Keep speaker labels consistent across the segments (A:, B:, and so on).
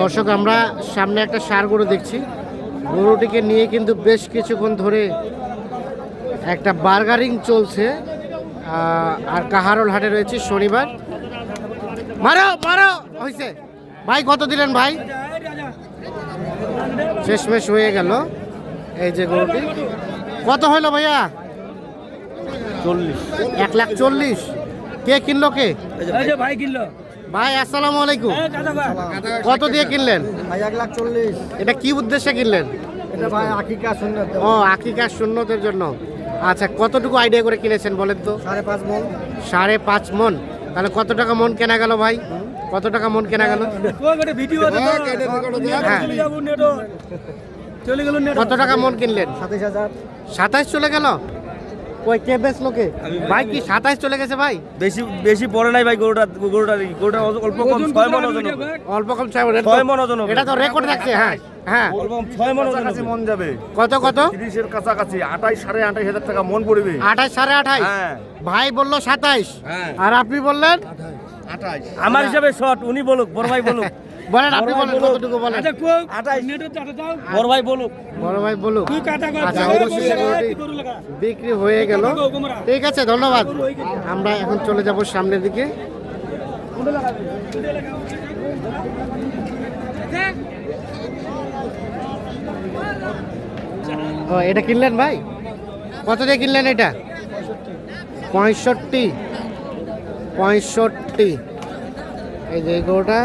A: দর্শক আমরা সামনে একটা ষাঁড় গরু দেখছি, গরুটিকে নিয়ে কিন্তু বেশ কিছুক্ষণ ধরে একটা বার্গারিং চলছে। আর কাহারোল হাটে রয়েছে শনিবার। মারো মারো হয়েছে ভাই, কত দিলেন ভাই? শেষমেশ হয়ে গেল। এই যে গরুটি কত হইলো ভাইয়া? 1,40,000। কে কিনলো? কে
B: ভাই কিনলো।
A: ভাই আসসালামু আলাইকুম। কত দিয়ে কিনলেন?
C: 1,40,000।
A: এটা কি উদ্দেশ্যে কিনলেন?
C: এটা ভাই আকিকা সুন্নত।
A: ও আকিকা সুন্নতের জন্য। আচ্ছা, কতটুকু আইডিয়া করে কিনেছেন বলেন তো?
C: 5.5 মণ।
A: 5.5 মণ। তাহলে কত টাকা মন কেনা গেল ভাই? কত টাকা মন কেনা গেল? কত টাকা মন কিনলেন?
C: 27,000।
A: 27 চলে গেল। কই কে বেচলো কে? ভাই কি 27 চলে গেছে ভাই?
B: বেশি পড়ে নাই ভাই। গরুটা অল্প কম 6 মণ ওজন।
A: অল্প কম 6
B: মণ ওজন।
A: এটা তো রেকর্ড থাকছে। হ্যাঁ হ্যাঁ,
B: অল্প 6 মণ কাছাকাছি মন যাবে।
A: কত কত?
B: 30 এর কাছাকাছি 28 28,500 টাকা মন পড়বে।
A: 28 28.5।
B: হ্যাঁ
A: ভাই বললো 27।
B: হ্যাঁ।
A: আর আপনি বললেন
B: 28। আমার হিসাবে শর্ট। উনি বলুক, বড় ভাই বলুক।
A: বলেন, আপনি বলেন কতটুকু বলেন?
B: 28। বড় ভাই বলুক।
A: বড় ভাই বলুক। আচ্ছা, অবশ্যই গরুটি বিক্রি হয়ে গেল। ঠিক আছে, ধন্যবাদ। আমরা এখন চলে যাব সামনের দিকে। ও এটা কিনলেন ভাই? কত দিয়ে কিনলেন এটা? 65। এই যে গরুটা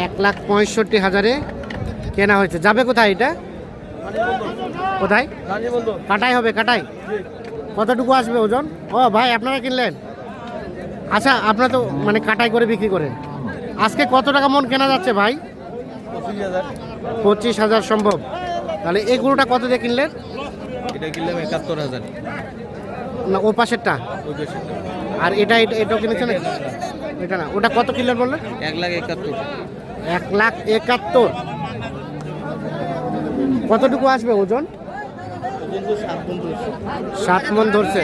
A: 1,65,000 কেনা হয়েছে। যাবে কোথায় এটা? কোথায়? কাটাই হবে, কাটাই। কতটুকু আসবে ওজন? ও ভাই আপনারা কিনলেন? আচ্ছা, আপনারা তো মানে কাটাই করে বিক্রি করেন। আজকে কত টাকা মন কেনা যাচ্ছে ভাই? 25,000 সম্ভব। তাহলে এই গরুটা কত দিয়ে কিনলেন?
B: এটা কিনলাম 71,000।
A: না, ও পাশেরটা। আর এটাও কিনেছেন? এটা না, ওটা কত কিনলেন বললেন?
B: 1,71,000।
A: 1,71,000। কতটুকু আসবে ওজন? 7 মণ ধরছে।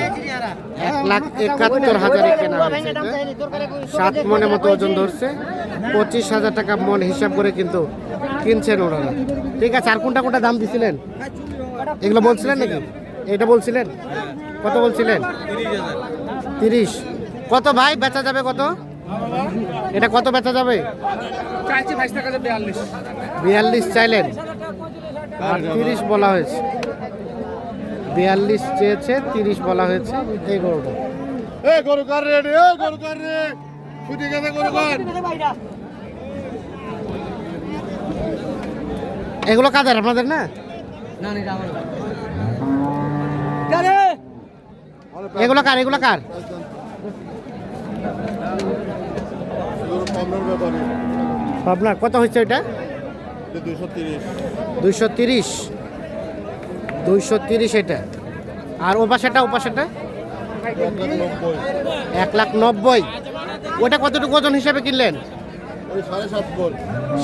A: 1,71,000 কেনা হয়েছে। 7 মণের মতো ওজন ধরছে। 25,000 টাকা মণ হিসাব করে কিন্তু কিনছেন ওনারা। ঠিক আছে, আর কোনটা কোনটা দাম দিছিলেন? এগুলো বলছিলেন নাকি? এটা বলছিলেন? কত বলছিলেন? 30। কত ভাই বেচা যাবে কত? এটা কত বেচা যাবে? 42 চাইলেন, আর 30 বলা হয়েছে। 42 চেয়েছে, 30 বলা হয়েছে। এই গরুটা এগুলো কাদের? আপনাদের না? এগুলো কার? এগুলো কার? আপনার কত হচ্ছে এটা? 230। 230 এটা। আর ও পাশেটা? 1,90,000। ওটা কতটুকু ওজন হিসাবে কিনলেন?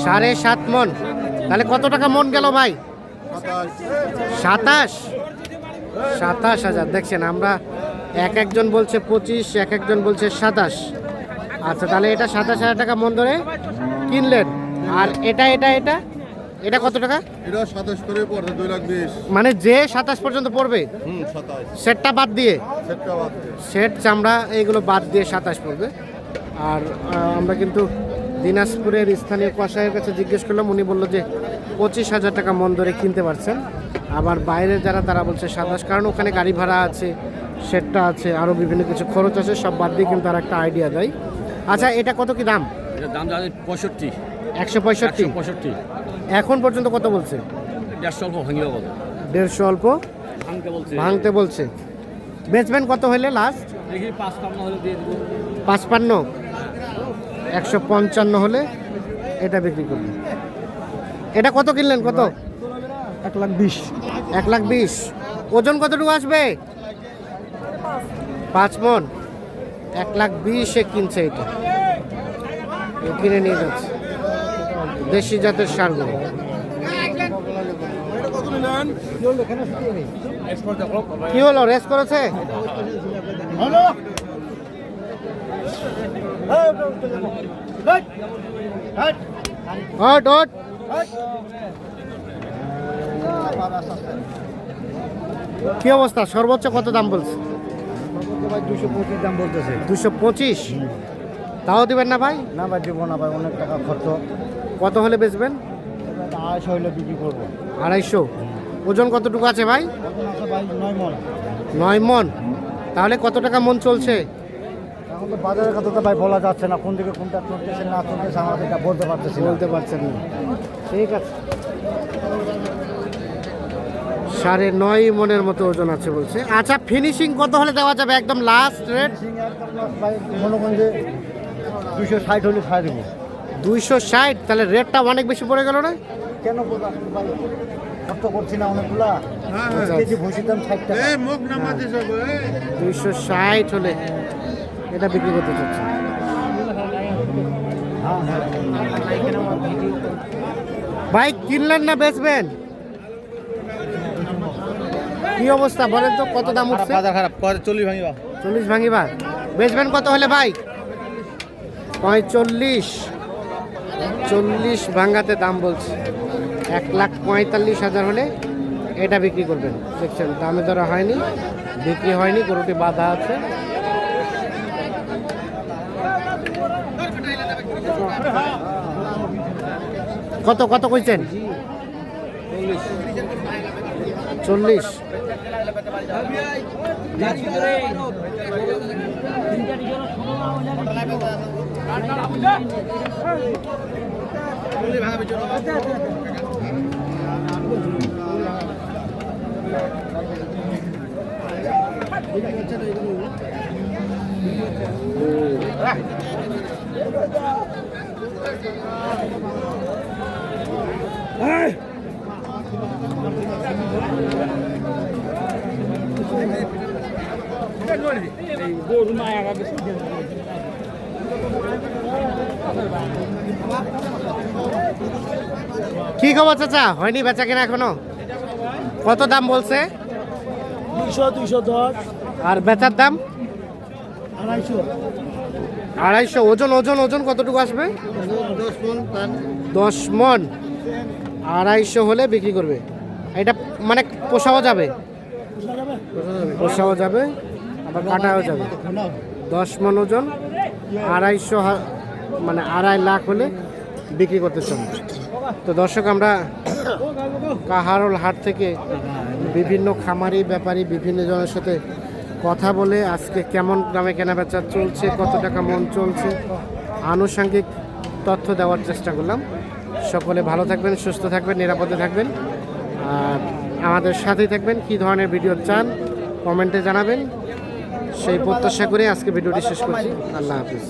A: 7.5 মণ। তাহলে কত টাকা মন গেল ভাই? 27,000। দেখছেন, আমরা একজন বলছে 25, একজন বলছে 27। আচ্ছা, তাহলে এটা 27,000 টাকা মন ধরে কিনলেন। আর এটা কত টাকা?
C: এটা 27 করে পড়বে, 2,20,000।
A: মানে যে 27 পর্যন্ত পড়বে?
C: 27।
A: সেটটা বাদ দিয়ে?
C: সেটটা বাদ দিয়ে।
A: সেট চামড়া এইগুলো বাদ দিয়ে 27 পড়বে। আর আমরা কিন্তু দিনাজপুরের স্থানীয় কসাইয়ের কাছে জিজ্ঞেস করলাম, উনি বললো যে 25,000 টাকা মন ধরে কিনতে পারছেন। আবার বাইরের যারা তারা বলছে 27, কারণ ওখানে গাড়ি ভাড়া আছে, সেটটা আছে, আরও বিভিন্ন কিছু খরচ আছে, সব বাদ দিয়ে কিন্তু তারা একটা আইডিয়া দেয়। আচ্ছা, এটা কত কি দাম?
B: এটার দাম যাবে 65।
A: 165। এখন পর্যন্ত কত বলছে?
B: 150 অল্প ভাঙিও বল।
A: 150 অল্প ভাঙতে বলছে। বেচবেন কত হলে লাস্ট?
B: দেখি 55 হলে দিয়ে দেব।
A: 55। 155 হলে এটা বিক্রি করবেন। এটা কত কিনলেন? কত?
C: 1,20,000।
A: 1,20,000। ওজন কতটুকু আসবে? 5 মণ। 1,20,000 কিনছে এটা। কিনে নিয়ে যাচ্ছে দেশি জাতের ষাঁড় গরু। কি হলো, রেস করেছে? ওট ওট কি অবস্থা? সর্বোচ্চ কত দাম বলছে?
D: ভাই 225 দাম বলতেছে।
A: 225? তাও দিবেন না ভাই?
D: না ভাই দেবো না ভাই, অনেক টাকা খরচ।
A: কত হলে বেচবেন?
D: 250 হইলে বিক্রি করবো।
A: 250? ওজন কতটুকু আছে ভাই?
D: এখন আছে ভাই 9 মণ।
A: 9 মণ? তাহলে কত টাকা মন চলছে?
D: এখন তো বাজারের কথা তো ভাই বলা যাচ্ছে না, কোন দিকে কোনটা চলতেছে না চলতেছে আমাদের এটা বলতে পারতেছি না।
A: বলতে পারছেন না, ঠিক আছে। 9.5 মনের মতো ওজন আছে বলছে। আচ্ছা, ফিনিশিং কত হলে দেওয়া যাবে? একদম লাস্ট রেট
D: Finishing একদম last ভাই মনে করেন যে 260 হলে ছাড় দেবো।
A: 260? তাহলে রেটটা অনেক বেশি পড়ে গেল না?
D: কেন বললাম ভাই, খরচ করছি না অনেকগুলা।
C: হ্যাঁ,
D: 1 কেজি ভুসির দাম 60 টাকা।
C: এই মুখ নামাতে সব
A: 260 হলে এটা বিক্রি করতে চাচ্ছে।
D: হ্যাঁ হ্যাঁ
A: ভাই কিনলেন না বেচবেন? কি অবস্থা বলেন তো, কত দাম উঠছে?
D: বাজার খারাপ, 40 ভাঙিবা।
A: 40 ভাঙিবা? বেচবেন কত হলে ভাই? 45? 40 ভাঙাতে দাম বলছে। 1,45,000 হলে এটা বিক্রি করবেন। দেখছেন দামে ধরা হয়নি, বিক্রি হয়নি, গরুটি বাঁধা আছে। কত কত কইছেন? 40? কি খবর চাচা? হয়নি বেচা কেনা এখনো? কত দাম বলছে?
D: 200 210
A: আর বেচার দাম?
D: 250
A: 250? ওজন ওজন ওজন কতটুকু আসবে?
C: 10 মণ পান।
A: 10 মণ? 250 হলে বিক্রি করবে। এটা মানে পোষাও যাবে? পোষাও যাবে, আবার কাটাও যাবে। 10 মণ ওজন, 250 মানে 2.5 লাখ হলে বিক্রি করতে চান। তো দর্শক, আমরা কাহারোল হাট থেকে বিভিন্ন খামারি ব্যাপারী বিভিন্ন জনের সাথে কথা বলে আজকে কেমন দামে কেনাবেচা চলছে, কত টাকা মন চলছে, আনুষঙ্গিক তথ্য দেওয়ার চেষ্টা করলাম। সকলে ভালো থাকবেন, সুস্থ থাকবেন, নিরাপদে থাকবেন, আর আমাদের সাথেই থাকবেন। কী ধরনের ভিডিও চান কমেন্টে জানাবেন, সেই প্রত্যাশা করে আজকে ভিডিওটি শেষ করছি। আল্লাহ হাফিজ।